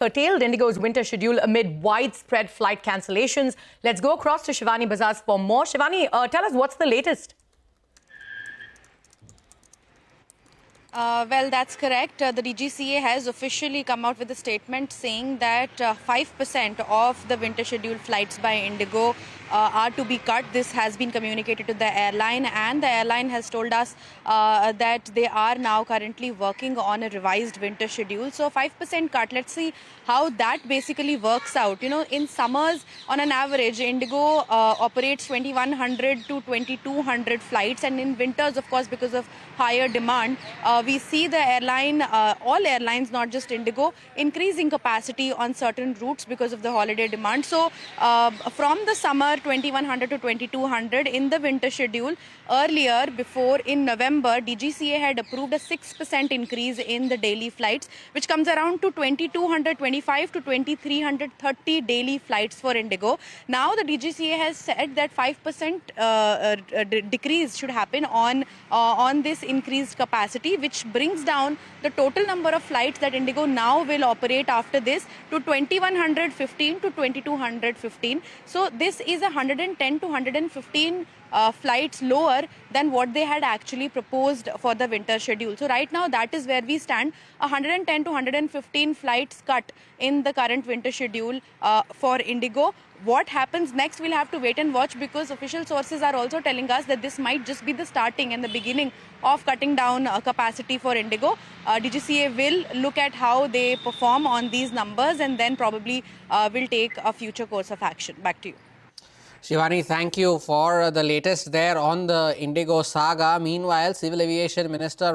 curtailed Indigo's winter schedule amid widespread flight cancellations. Let's go across to Shivani Bajaj for more. Shivani, tell us what's the latest? Well, that's correct. The DGCA has officially come out with a statement saying that 5% of the winter scheduled flights by Indigo are to be cut. This has been communicated to the airline, and the airline has told us that they are now currently working on a revised winter schedule. So 5% cut. Let's see how that basically works out. You know, in summers, on an average, Indigo operates 2100 to 2200 flights, and in winters, of course, because of higher demand, we see the airline, all airlines, not just Indigo, increasing capacity on certain routes because of the holiday demand. So from the summer 2100 to 2200 in the winter schedule, earlier, before in November, DGCA had approved a 6% increase in the daily flights, which comes around to 2225 to 2330 daily flights for Indigo. Now the DGCA has said that 5% decrease should happen on this increased capacity, which brings down the total number of flights that Indigo now will operate after this to 2115 to 2215. So this is 110 to 115 flights lower than what they had actually proposed for the winter schedule. So right now that is where we stand, 110 to 115 flights cut in the current winter schedule for Indigo. What happens next, we'll have to wait and watch, because official sources are also telling us that this might just be the starting and the beginning of cutting down capacity for Indigo. DGCA will look at how they perform on these numbers, and then probably will take a future course of action. Back to you. Shivani, thank you for the latest there on the Indigo saga. Meanwhile, Civil Aviation Minister